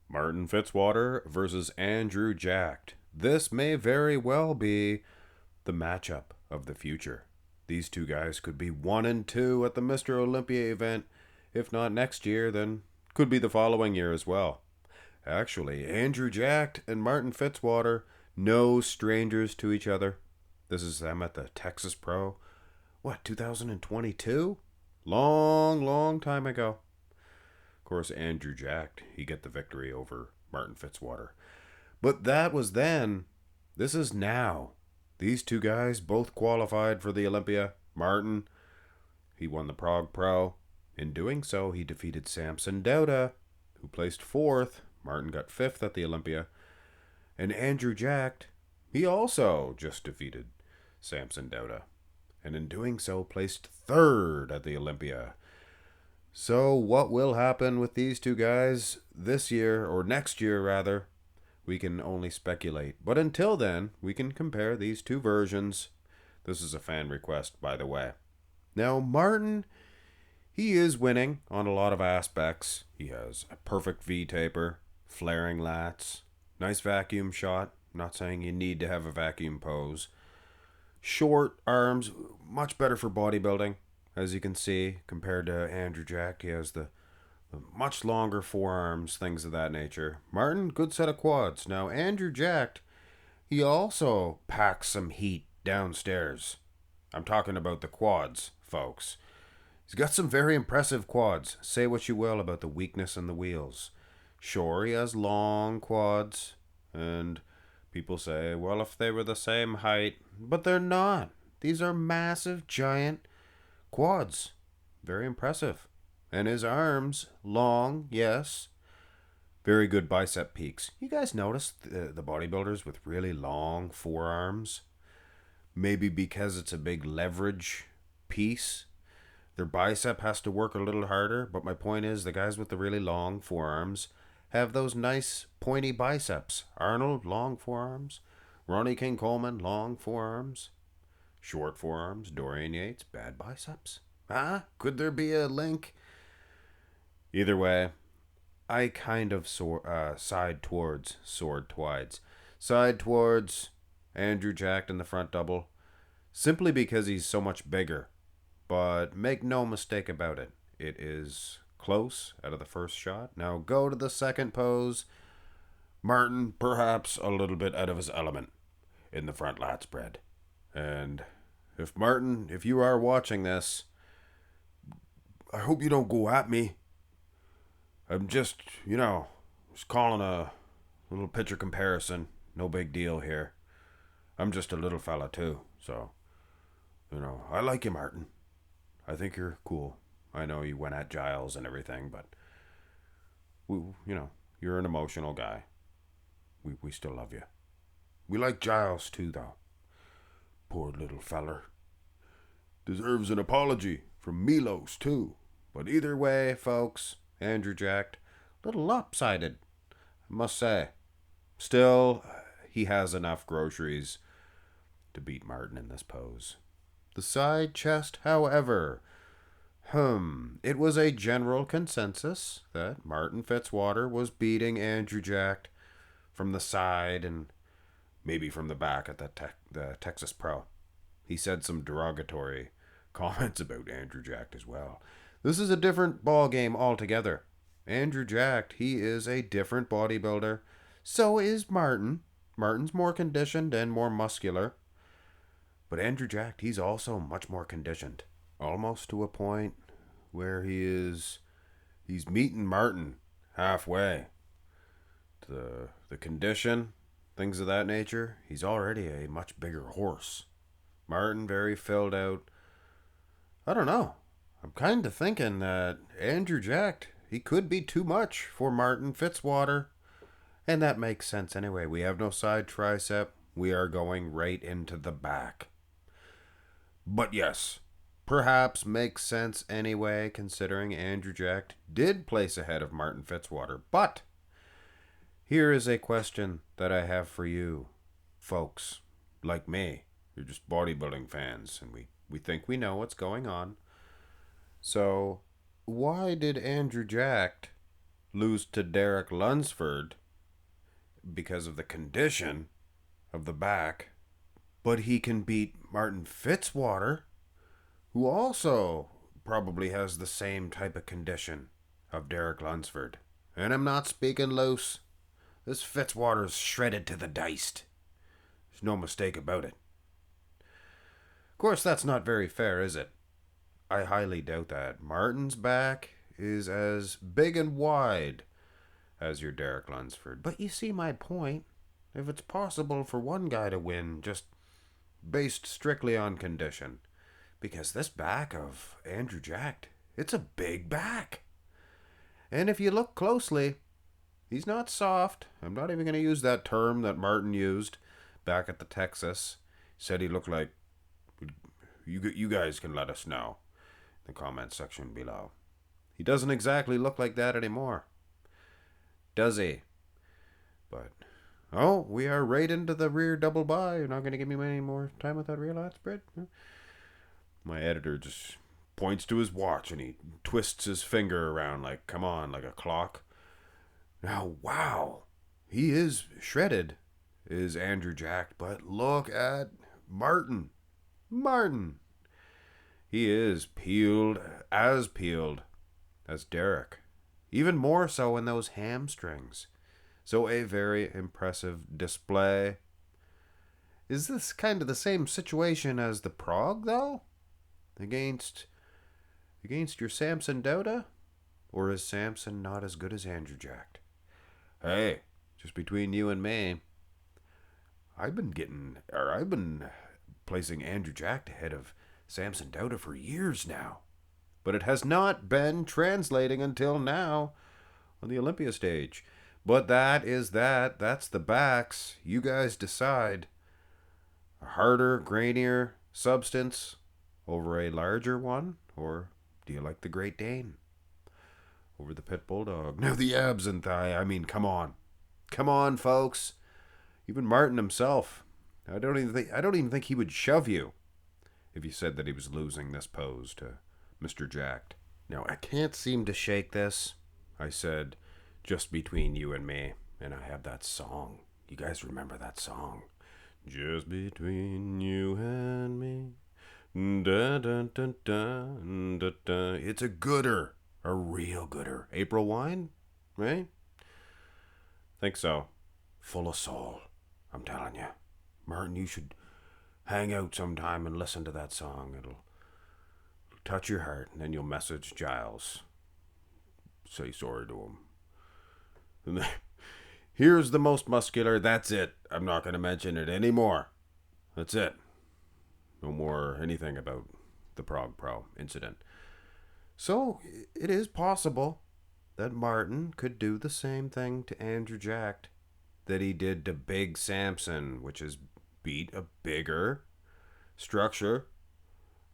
Martin Fitzwater versus Andrew Jacked. This may very well be the matchup of the future. These two guys could be 1 and 2 at the Mr. Olympia event. If not next year, then could be the following year as well. Actually, Andrew Jacked and Martin Fitzwater, no strangers to each other. This is them at the Texas Pro. What, 2022? Long time ago. Of course, Andrew Jacked, he get the victory over Martin Fitzwater. But that was then. This is now. These two guys both qualified for the Olympia. Martin, he won the Prague Pro. In doing so, he defeated Samson Dauda, who placed 4th. Martin got 5th at the Olympia. And Andrew Jacked, he also just defeated Samson Dauda. And in doing so, placed 3rd at the Olympia. So what will happen with these two guys this year, or next year rather, we can only speculate. But until then, we can compare these two versions. This is a fan request, by the way. Now, Martin, he is winning on a lot of aspects. He has a perfect V-taper, flaring lats, nice vacuum shot. I'm not saying you need to have a vacuum pose. Short arms, much better for bodybuilding. As you can see, compared to Andrew Jack, he has the much longer forearms, things of that nature. Martin, good set of quads. Now, Andrew Jacked, he also packs some heat downstairs. I'm talking about the quads, folks. He's got some very impressive quads. Say what you will about the weakness in the wheels. Sure, he has long quads, and people say, well, if they were the same height, but they're not. These are massive, giant quads. Very impressive. And his arms, long, yes. Very good bicep peaks. You guys notice the bodybuilders with really long forearms? Maybe because it's a big leverage piece. Their bicep has to work a little harder, but my point is the guys with the really long forearms have those nice pointy biceps. Arnold, long forearms. Ronnie King Coleman, long forearms. Short forearms. Dorian Yates, bad biceps. Could there be a link? Either way, I kind of side towards Andrew Jacked in the front double, simply because he's so much bigger. But make no mistake about it, it is close out of the first shot. Now go to the second pose. Martin, perhaps a little bit out of his element in the front lat spread. And if Martin, if you are watching this, I hope you don't go at me. I'm just calling a little picture comparison. No big deal here. I'm just a little fella too, so, I like you, Martin. I think you're cool. I know you went at Giles and everything, but, you're an emotional guy. We still love you. We like Giles too, though. Poor little feller. Deserves an apology from Milos, too. But either way, folks, Andrew Jacked, a little lopsided, I must say. Still, he has enough groceries to beat Martin in this pose. The side chest, however, it was a general consensus that Martin Fitzwater was beating Andrew Jacked from the side and maybe from the back at the Texas Pro. He said some derogatory comments about Andrew Jacked as well. This is a different ball game altogether. Andrew Jacked, he is a different bodybuilder. So is Martin. Martin's more conditioned and more muscular. But Andrew Jacked, he's also much more conditioned. Almost to a point where he's meeting Martin halfway. The condition, things of that nature, he's already a much bigger horse. Martin, very filled out. I don't know. I'm kind of thinking that Andrew Jacked, he could be too much for Martin Fitzwater. And that makes sense anyway. We have no side tricep. We are going right into the back. But yes, perhaps makes sense anyway, considering Andrew Jacked did place ahead of Martin Fitzwater. But here is a question that I have for you, folks, like me. You're just bodybuilding fans, and we think we know what's going on. So, why did Andrew Jacked lose to Derek Lunsford because of the condition of the back, but he can beat Martin Fitzwater, who also probably has the same type of condition of Derek Lunsford. And I'm not speaking loose. This Fitzwater's shredded to the diced. There's no mistake about it. Of course, that's not very fair, is it? I highly doubt that. Martin's back is as big and wide as your Derek Lunsford. But you see my point. If it's possible for one guy to win just based strictly on condition, because this back of Andrew Jacked, it's a big back. And if you look closely, he's not soft. I'm not even going to use that term that Martin used back at the Texas. He said he looked like, you guys can let us know in the comment section below. He doesn't exactly look like that anymore, does he? But, oh, we are right into the rear double by. You're not going to give me any more time with that rear lat spread? My editor just points to his watch and he twists his finger around like, come on, like a clock. Now, wow, he is shredded, is Andrew Jacked, but look at Martin. He is peeled as Derek. Even more so in those hamstrings. So a very impressive display. Is this kind of the same situation as the Prague, though? Against your Samson Dauda? Or is Samson not as good as Andrew Jacked? Hey, just between you and me, I've been placing Andrew Jacked ahead of Samson Dauda for years now. But it has not been translating until now on the Olympia stage. But that's the backs. You guys decide. A harder, grainier substance over a larger one? Or do you like the Great Dane over the Pit Bulldog? Now the abs and thigh, I mean, come on. Come on, folks. Even Martin himself, I don't even think he would shove you if you said that he was losing this pose to Mr. Jacked. Now, I can't seem to shake this. I said, just between you and me. And I have that song. You guys remember that song? Just between you and me. Da, da, da, da, da, da. It's a gooder. A real gooder. April wine? Right? Think so. Full of soul. I'm telling you. Martin, you should hang out sometime and listen to that song. It'll touch your heart, and then you'll message Giles. Say sorry to him. And then, here's the most muscular. That's it. I'm not going to mention it anymore. That's it. No more anything about the Prague Pro incident. So, it is possible that Martin could do the same thing to Andrew Jacked that he did to Big Samson, which is beat a bigger structure,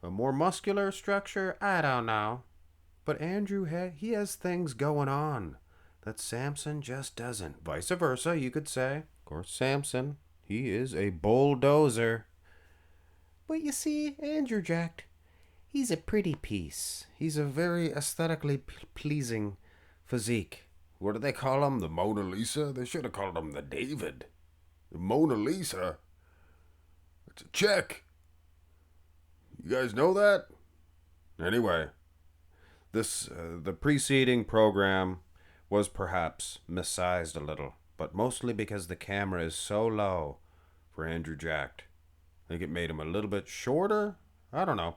a more muscular structure. I don't know. But Andrew, he has things going on that Samson just doesn't. Vice versa, you could say. Of course, Samson, he is a bulldozer. But you see, Andrew Jacked, he's a pretty piece. He's a very aesthetically pleasing physique. What do they call him? The Mona Lisa? They should have called him the David. The Mona Lisa? It's a check. You guys know that? Anyway, the preceding program was perhaps missized a little, but mostly because the camera is so low for Andrew Jacked. I think it made him a little bit shorter. I don't know.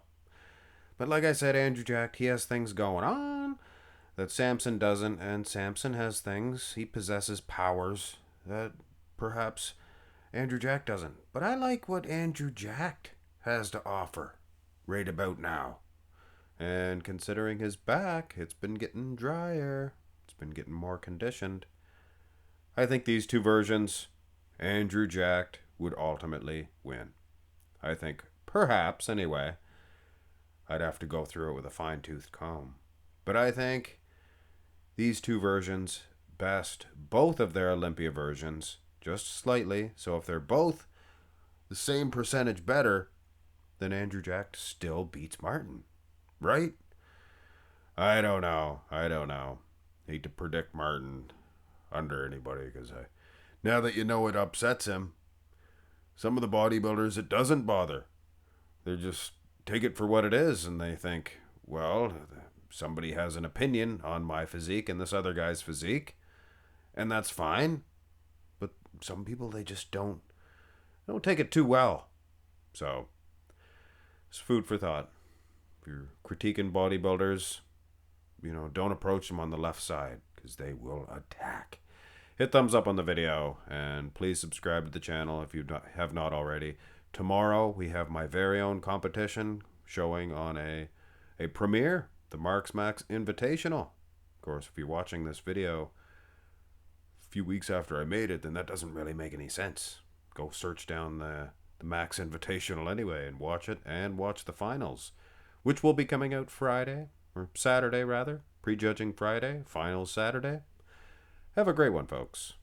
But like I said, Andrew Jacked, he has things going on that Samson doesn't, and Samson has things. He possesses powers that perhaps Andrew Jacked doesn't. But I like what Andrew Jacked has to offer right about now. And considering his back, it's been getting drier. It's been getting more conditioned. I think these two versions, Andrew Jacked would ultimately win. I think, perhaps anyway, I'd have to go through it with a fine-toothed comb. But I think these two versions best both of their Olympia versions, just slightly. So if they're both the same percentage better, then Andrew Jacked still beats Martin. Right? I don't know. hate to predict Martin under anybody because now that you know it upsets him, some of the bodybuilders it doesn't bother. They just take it for what it is and they think, well, somebody has an opinion on my physique and this other guy's physique, and that's fine. But some people, they just don't take it too well. So it's food for thought. If you're critiquing bodybuilders, don't approach them on the left side because they will attack. Hit thumbs up on the video and please subscribe to the channel if you have not already. Tomorrow we have my very own competition showing on a premiere, the Marks Max Invitational. Of course, if you're watching this video a few weeks after I made it, then that doesn't really make any sense. Go search down the Max Invitational anyway and watch it, and watch the finals, which will be coming out Friday, or Saturday rather. Prejudging Friday, finals Saturday. Have a great one, folks.